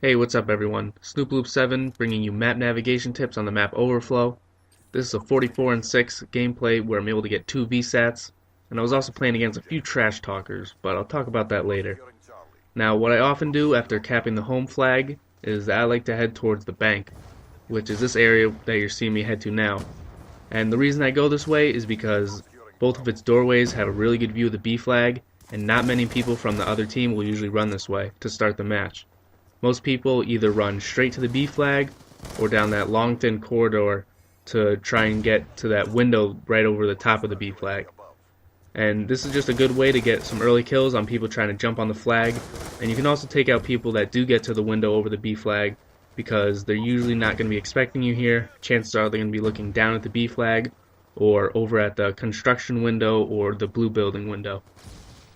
Hey, what's up everyone? Snooploop7 bringing you map navigation tips on the map Overflow. This is a 44 and 6 gameplay where I'm able to get 2 VSATs, and I was also playing against a few trash talkers, but I'll talk about that later. Now, what I often do after capping the home flag is I like to head towards the bank, which is this area that you're seeing me head to now. And the reason I go this way is because both of its doorways have a really good view of the B flag, and not many people from the other team will usually run this way to start the match. Most people either run straight to the B flag or down that long thin corridor to try and get to that window right over the top of the B flag. And this is just a good way to get some early kills on people trying to jump on the flag, and you can also take out people that do get to the window over the B flag because they're usually not going to be expecting you here. Chances are they're going to be looking down at the B flag or over at the construction window or the blue building window.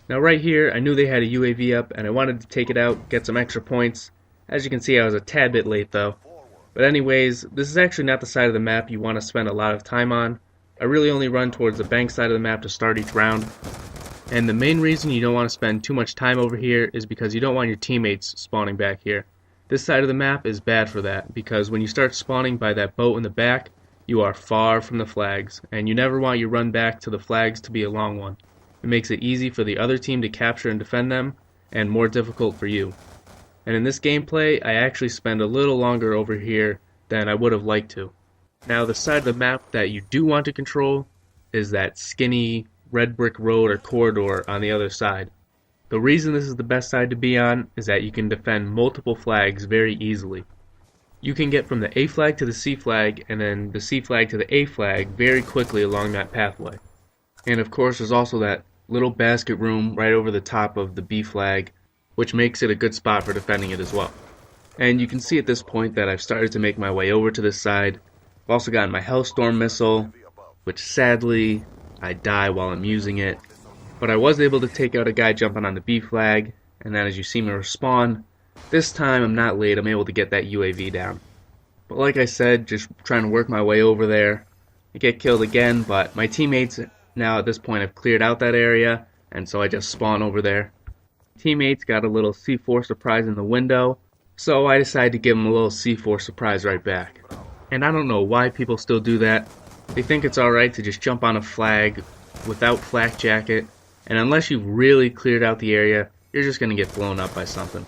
Now right here I knew they had a UAV up and I wanted to take it out, get some extra points. As you can see, I was a tad bit late though. But anyways, this is actually not the side of the map you want to spend a lot of time on. I really only run towards the bank side of the map to start each round. And the main reason you don't want to spend too much time over here is because you don't want your teammates spawning back here. This side of the map is bad for that, because when you start spawning by that boat in the back, you are far from the flags, and you never want your run back to the flags to be a long one. It makes it easy for the other team to capture and defend them, and more difficult for you. And in this gameplay, I actually spend a little longer over here than I would have liked to. Now the side of the map that you do want to control is that skinny red brick road or corridor on the other side. The reason this is the best side to be on is that you can defend multiple flags very easily. You can get from the A flag to the C flag and then the C flag to the A flag very quickly along that pathway. And of course there's also that little basket room right over the top of the B flag, which makes it a good spot for defending it as well. And you can see at this point that I've started to make my way over to this side. I've also gotten my Hellstorm missile, which sadly I die while I'm using it. But I was able to take out a guy jumping on the B flag, and then as you see me respawn, this time I'm not late, I'm able to get that UAV down. But like I said, just trying to work my way over there. I get killed again, but my teammates now at this point have cleared out that area, and so I just spawn over there. Teammates got a little C4 surprise in the window, so I decided to give them a little C4 surprise right back. And I don't know why people still do that. They think it's alright to just jump on a flag without flak jacket, and unless you've really cleared out the area, you're just going to get blown up by something.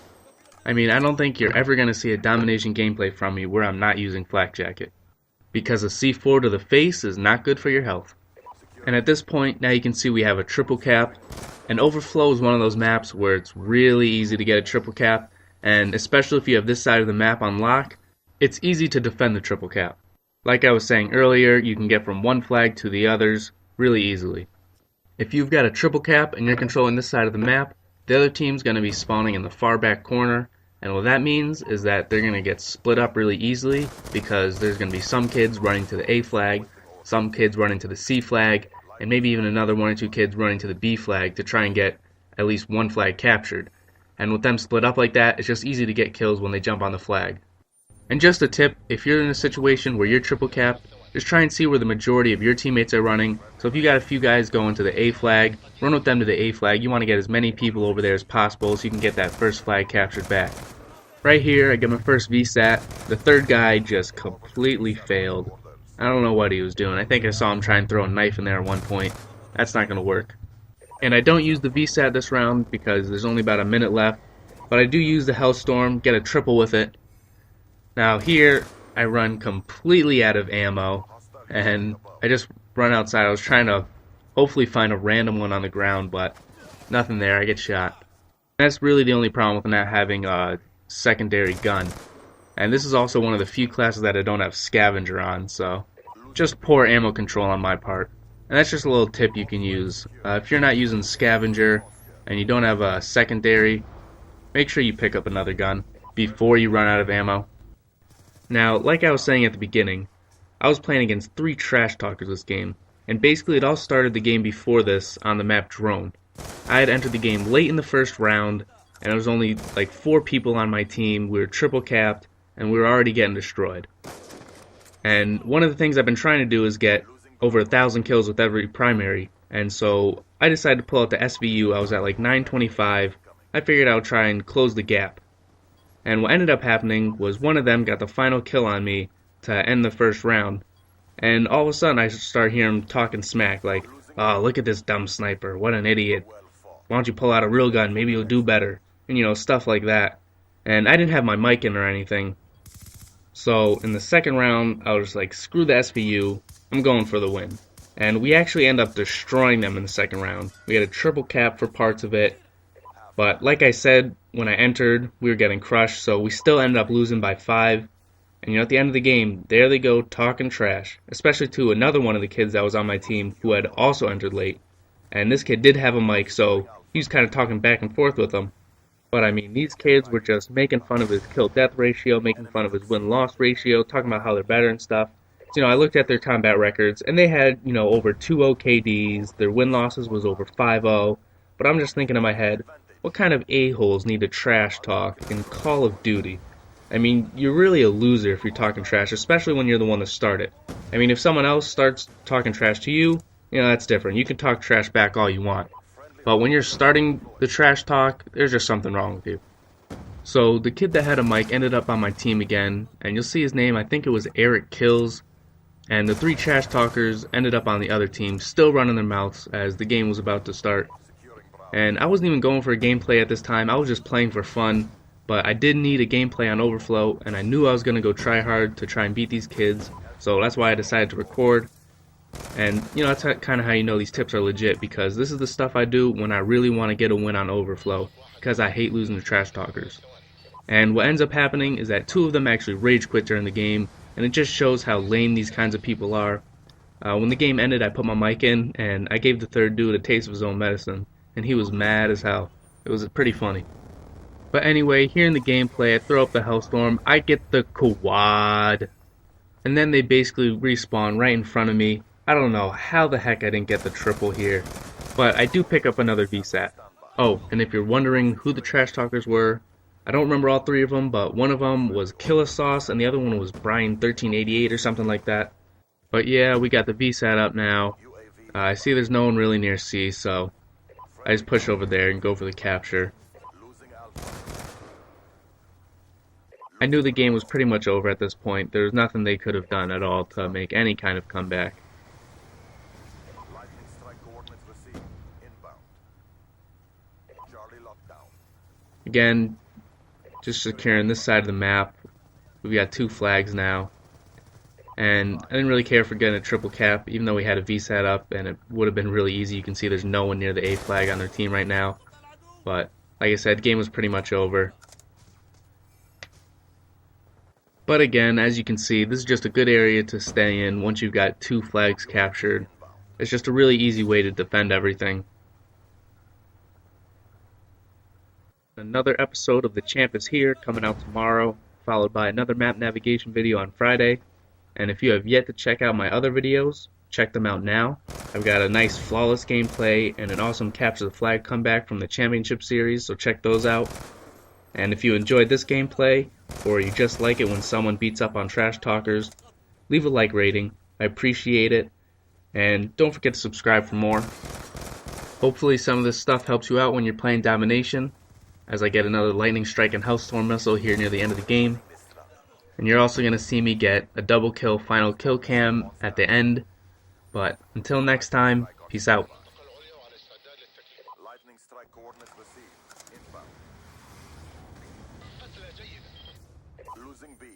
I mean, I don't think you're ever going to see a domination gameplay from me where I'm not using flak jacket, because a C4 to the face is not good for your health. And at this point, now you can see we have a triple cap. And Overflow is one of those maps where it's really easy to get a triple cap, and especially if you have this side of the map on lock, it's easy to defend the triple cap. Like I was saying earlier, you can get from one flag to the others really easily. If you've got a triple cap and you're controlling this side of the map, the other team's going to be spawning in the far back corner, and what that means is that they're going to get split up really easily because there's going to be some kids running to the A flag, some kids running to the C flag, and maybe even another one or two kids running to the B flag to try and get at least one flag captured. And with them split up like that, it's just easy to get kills when they jump on the flag. And just a tip, if you're in a situation where you're triple capped, just try and see where the majority of your teammates are running. So if you got a few guys going to the A flag, run with them to the A flag. You want to get as many people over there as possible so you can get that first flag captured back. Right here, I get my first VSAT. The third guy just completely failed. I don't know what he was doing. I think I saw him try and throw a knife in there at one point. That's not going to work. And I don't use the VSAT this round because there's only about a minute left. But I do use the Hellstorm, get a triple with it. Now here, I run completely out of ammo. And I just run outside. I was trying to hopefully find a random one on the ground, but nothing there. I get shot. That's really the only problem with not having a secondary gun. And this is also one of the few classes that I don't have scavenger on, so just poor ammo control on my part. And that's just a little tip you can use. If you're not using scavenger and you don't have a secondary, make sure you pick up another gun before you run out of ammo. Now, like I was saying at the beginning, I was playing against 3 trash talkers this game, and basically it all started the game before this on the map Drone. I had entered the game late in the first round, and there was only like 4 people on my team. We were triple capped, and we were already getting destroyed. And one of the things I've been trying to do is get over 1,000 kills with every primary, and so I decided to pull out the SVU. I was at like 925. I figured I would try and close the gap. And what ended up happening was one of them got the final kill on me to end the first round. And all of a sudden I start hearing him talking smack like, "Oh, look at this dumb sniper, what an idiot. Why don't you pull out a real gun, maybe you'll do better." And stuff like that. And I didn't have my mic in or anything. So in the second round, I was like, screw the SVU, I'm going for the win. And we actually end up destroying them in the second round. We had a triple cap for parts of it, but like I said, when I entered, we were getting crushed, so we still ended up losing by 5. And at the end of the game, there they go talking trash, especially to another one of the kids that was on my team who had also entered late. And this kid did have a mic, so he was kind of talking back and forth with them. But I mean, these kids were just making fun of his kill-death ratio, making fun of his win-loss ratio, talking about how they're better and stuff. So, I looked at their combat records, and they had, over 2-0 KDs. Their win-losses was over 5-0. But I'm just thinking in my head, what kind of a-holes need to trash talk in Call of Duty? I mean, you're really a loser if you're talking trash, especially when you're the one that started. I mean, if someone else starts talking trash to you, that's different. You can talk trash back all you want. But when you're starting the trash talk, there's just something wrong with you. So the kid that had a mic ended up on my team again, and you'll see his name, I think it was Eric Kills. And the 3 trash talkers ended up on the other team, still running their mouths as the game was about to start. And I wasn't even going for a gameplay at this time, I was just playing for fun. But I did need a gameplay on Overflow, and I knew I was going to go try hard to try and beat these kids. So that's why I decided to record. And, that's kind of how you know these tips are legit, because this is the stuff I do when I really want to get a win on Overflow, because I hate losing to trash talkers. And what ends up happening is that 2 of them actually rage quit during the game, and it just shows how lame these kinds of people are. When the game ended, I put my mic in, and I gave the third dude a taste of his own medicine, and he was mad as hell. It was pretty funny. But anyway, here in the gameplay, I throw up the Hellstorm, I get the quad, and then they basically respawn right in front of me. I don't know how the heck I didn't get the triple here, but I do pick up another VSAT. Oh, and if you're wondering who the trash talkers were, I don't remember all 3 of them, but one of them was Killa Sauce and the other one was Brian1388 or something like that. But yeah, we got the VSAT up now. I see there's no one really near C, so I just push over there and go for the capture. I knew the game was pretty much over at this point. There was nothing they could have done at all to make any kind of comeback. Again, just securing this side of the map. We've got 2 flags now. And I didn't really care for getting a triple cap, even though we had a VSAT up, and it would have been really easy. You can see there's no one near the A flag on their team right now. But, like I said, the game was pretty much over. But again, as you can see, this is just a good area to stay in once you've got 2 flags captured. It's just a really easy way to defend everything. Another episode of The Champ is here, coming out tomorrow, followed by another map navigation video on Friday. And if you have yet to check out my other videos, check them out now. I've got a nice flawless gameplay and an awesome capture the flag comeback from the championship series, so check those out. And if you enjoyed this gameplay, or you just like it when someone beats up on trash talkers, leave a like rating. I appreciate it. And don't forget to subscribe for more. Hopefully some of this stuff helps you out when you're playing domination, as I get another lightning strike and hellstorm missile here near the end of the game. And you're also going to see me get a double kill final kill cam at the end. But until next time, peace out. Losing B.